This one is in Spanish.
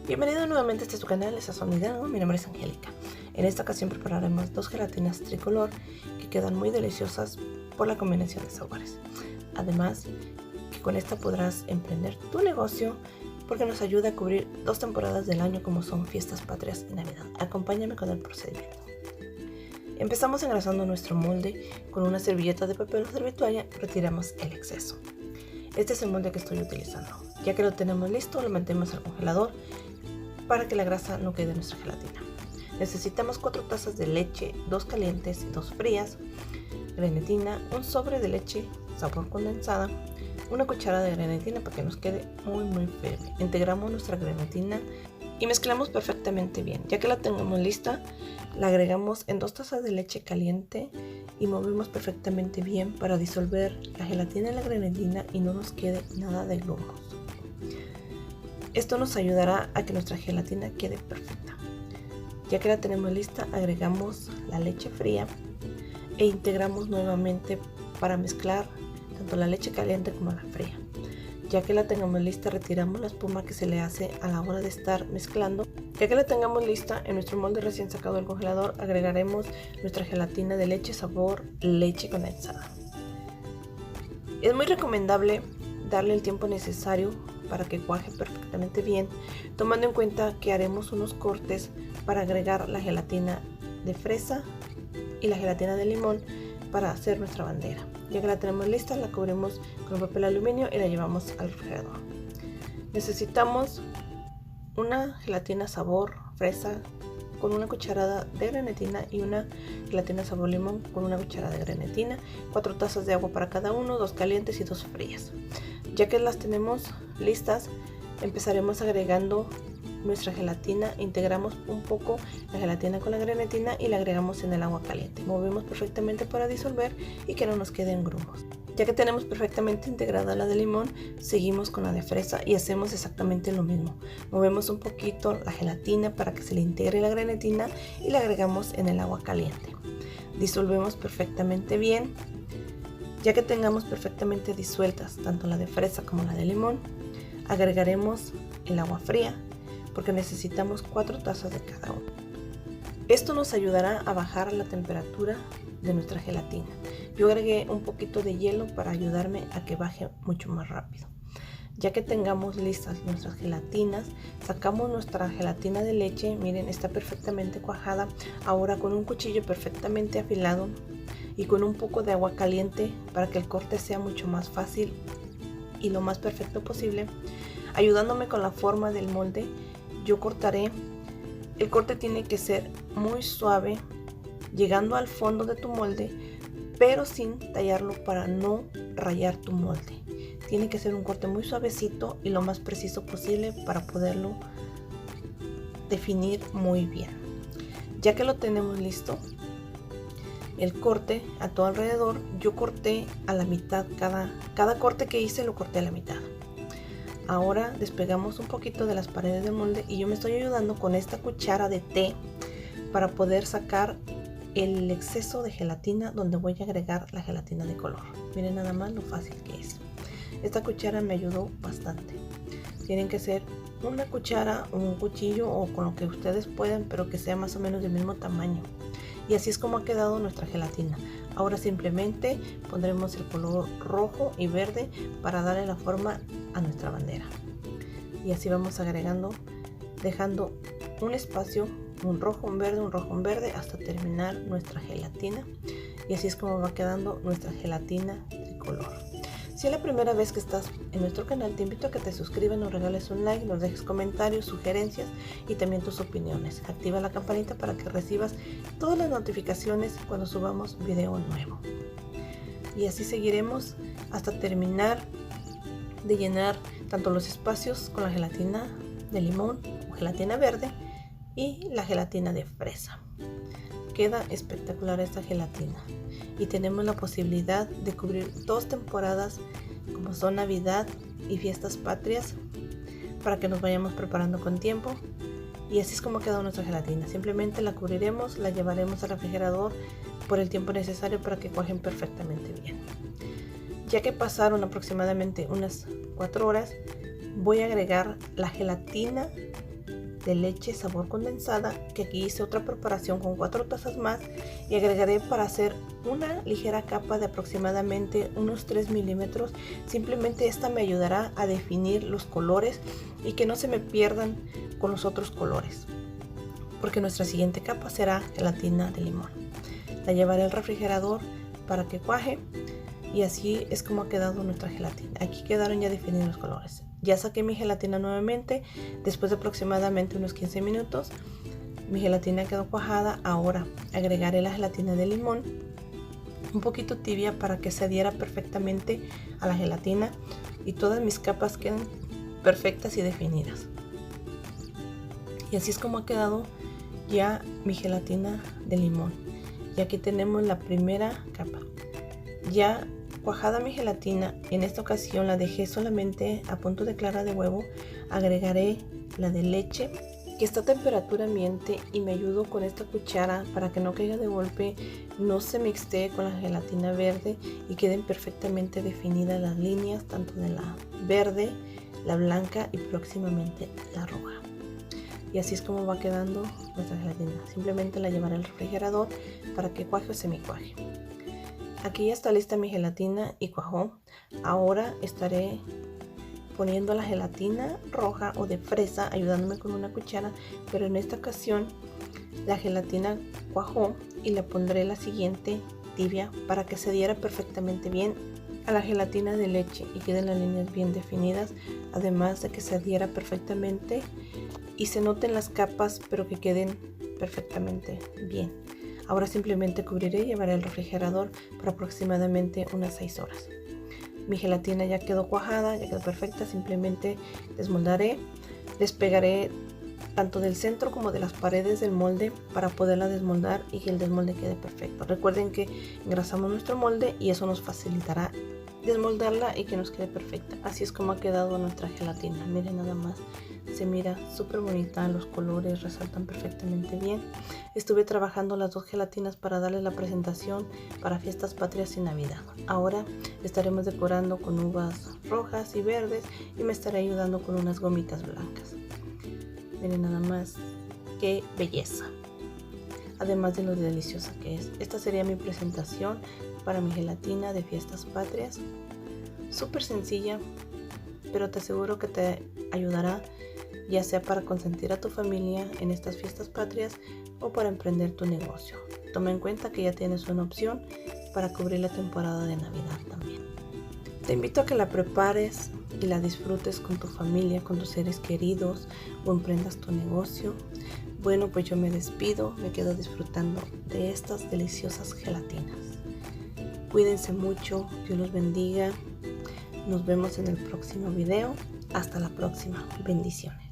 Bienvenido nuevamente a este su canal, es Sazonidad. Mi nombre es Angélica. En esta ocasión prepararemos dos gelatinas tricolor que quedan muy deliciosas por la combinación de sabores. Además, que con esta podrás emprender tu negocio porque nos ayuda a cubrir dos temporadas del año como son fiestas patrias y Navidad. Acompáñame con el procedimiento. Empezamos engrasando nuestro molde con una servilleta de papel o servitualla. Retiramos el exceso. Este es el molde que estoy utilizando. Ya que lo tenemos listo, lo metemos al congelador para que la grasa no quede en nuestra gelatina. Necesitamos 4 tazas de leche, 2 calientes y 2 frías, grenetina, un sobre de leche sabor condensada, una cucharada de grenetina para que nos quede muy firme. Integramos nuestra grenetina y mezclamos perfectamente bien. Ya que la tengamos lista, la agregamos en 2 tazas de leche caliente y movemos perfectamente bien para disolver la gelatina en la grenetina y no nos quede nada de grumos. Esto nos ayudará a que nuestra gelatina quede perfecta. Ya que la tenemos lista, agregamos la leche fría e integramos nuevamente para mezclar tanto la leche caliente como la fría. Ya que la tengamos lista, retiramos la espuma que se le hace a la hora de estar mezclando. Ya que la tengamos lista, en nuestro molde recién sacado del congelador agregaremos nuestra gelatina de leche sabor leche condensada. Es muy recomendable darle el tiempo necesario para que cuaje perfectamente bien, tomando en cuenta que haremos unos cortes para agregar la gelatina de fresa y la gelatina de limón para hacer nuestra bandera. Ya que la tenemos lista, la cubrimos con papel aluminio y la llevamos al refrigerador. Necesitamos una gelatina sabor fresa con una cucharada de grenetina y una gelatina sabor limón con una cucharada de grenetina, 4 tazas de agua para cada uno, 2 calientes y 2 frías. Ya que las tenemos listas, empezaremos agregando nuestra gelatina. Integramos un poco la gelatina con la grenetina y la agregamos en el agua caliente. Movemos perfectamente para disolver y que no nos queden grumos. Ya que tenemos perfectamente integrada la de limón, seguimos con la de fresa y hacemos exactamente lo mismo. Movemos un poquito la gelatina para que se le integre la grenetina y la agregamos en el agua caliente. Disolvemos perfectamente bien. Ya que tengamos perfectamente disueltas tanto la de fresa como la de limón, agregaremos el agua fría porque necesitamos 4 tazas de cada uno. Esto nos ayudará a bajar la temperatura de nuestra gelatina. Yo agregué un poquito de hielo para ayudarme a que baje mucho más rápido. Ya que tengamos listas nuestras gelatinas, sacamos nuestra gelatina de leche. Miren, está perfectamente cuajada. Ahora con un cuchillo perfectamente afilado y con un poco de agua caliente para que el corte sea mucho más fácil y lo más perfecto posible, ayudándome con la forma del molde, yo cortaré. El corte tiene que ser muy suave, llegando al fondo de tu molde, pero sin tallarlo para no rayar tu molde. Tiene que ser un corte muy suavecito y lo más preciso posible para poderlo definir muy bien. Ya que lo tenemos listo, el corte a todo alrededor, yo corté a la mitad, cada corte que hice lo corté a la mitad. Ahora despegamos un poquito de las paredes del molde y yo me estoy ayudando con esta cuchara de té para poder sacar el exceso de gelatina donde voy a agregar la gelatina de color. Miren nada más lo fácil que es. Esta cuchara me ayudó bastante. Tienen que ser una cuchara o un cuchillo o con lo que ustedes puedan, pero que sea más o menos del mismo tamaño. Y así es como ha quedado nuestra gelatina. Ahora simplemente pondremos el color rojo y verde para darle la forma a nuestra bandera. Y así vamos agregando, dejando un espacio, un rojo, un verde hasta terminar nuestra gelatina. Y así es como va quedando nuestra gelatina tricolor. Si es la primera vez que estás en nuestro canal, te invito a que te suscribas, nos regales un like, nos dejes comentarios, sugerencias y también tus opiniones. Activa la campanita para que recibas todas las notificaciones cuando subamos video nuevo. Y así seguiremos hasta terminar de llenar tanto los espacios con la gelatina de limón o gelatina verde y la gelatina de fresa. Queda espectacular esta gelatina y tenemos la posibilidad de cubrir 2 temporadas como son Navidad y fiestas patrias para que nos vayamos preparando con tiempo. Y así es como quedó nuestra gelatina. Simplemente la cubriremos, la llevaremos al refrigerador por el tiempo necesario para que cuajen perfectamente bien. Ya que pasaron aproximadamente unas 4 horas, voy a agregar la gelatina de leche sabor condensada, que aquí hice otra preparación con 4 tazas más, y agregaré para hacer una ligera capa de aproximadamente unos 3 milímetros. Simplemente esta me ayudará a definir los colores y que no se me pierdan con los otros colores, porque nuestra siguiente capa será gelatina de limón. La llevaré al refrigerador para que cuaje, y así es como ha quedado nuestra gelatina. Aquí quedaron ya definidos los colores. Ya saqué mi gelatina nuevamente después de aproximadamente unos 15 minutos. Mi gelatina quedó cuajada. Ahora agregaré la gelatina de limón un poquito tibia para que se adhiera perfectamente a la gelatina y todas mis capas queden perfectas y definidas. Y así es como ha quedado ya mi gelatina de limón. Y aquí tenemos la primera capa. Ya cuajada mi gelatina, en esta ocasión la dejé solamente a punto de clara de huevo. Agregaré la de leche, que está a temperatura ambiente, y me ayudo con esta cuchara para que no caiga de golpe, no se mixtee con la gelatina verde y queden perfectamente definidas las líneas, tanto de la verde, la blanca y próximamente la roja. Y así es como va quedando nuestra gelatina. Simplemente la llevaré al refrigerador para que cuaje o semicuaje. Aquí ya está lista mi gelatina y cuajó. Ahora estaré poniendo la gelatina roja o de fresa, ayudándome con una cuchara, pero en esta ocasión la gelatina cuajó y le pondré la siguiente tibia para que se adhiera perfectamente bien a la gelatina de leche y queden las líneas bien definidas, además de que se adhiera perfectamente y se noten las capas, pero que queden perfectamente bien. Ahora simplemente cubriré y llevaré al refrigerador por aproximadamente unas 6 horas. Mi gelatina ya quedó cuajada, ya quedó perfecta. Simplemente desmoldaré, despegaré tanto del centro como de las paredes del molde para poderla desmoldar y que el desmolde quede perfecto. Recuerden que engrasamos nuestro molde y eso nos facilitará desmoldarla y que nos quede perfecta. Así es como ha quedado nuestra gelatina. Miren nada más, se mira súper bonita, los colores resaltan perfectamente bien. Estuve trabajando las 2 gelatinas para darle la presentación para fiestas patrias y Navidad. Ahora estaremos decorando con uvas rojas y verdes y me estaré ayudando con unas gomitas blancas. Miren nada más qué belleza, además de lo deliciosa que es. Esta sería mi presentación para mi gelatina de fiestas patrias. Súper sencilla, pero te aseguro que te ayudará, ya sea para consentir a tu familia en estas fiestas patrias o para emprender tu negocio. Toma en cuenta que ya tienes una opción para cubrir la temporada de Navidad también. Te invito a que la prepares y la disfrutes con tu familia, con tus seres queridos, o emprendas tu negocio. Bueno, pues yo me despido, me quedo disfrutando de estas deliciosas gelatinas. Cuídense mucho, Dios los bendiga. Nos vemos en el próximo video. Hasta la próxima. Bendiciones.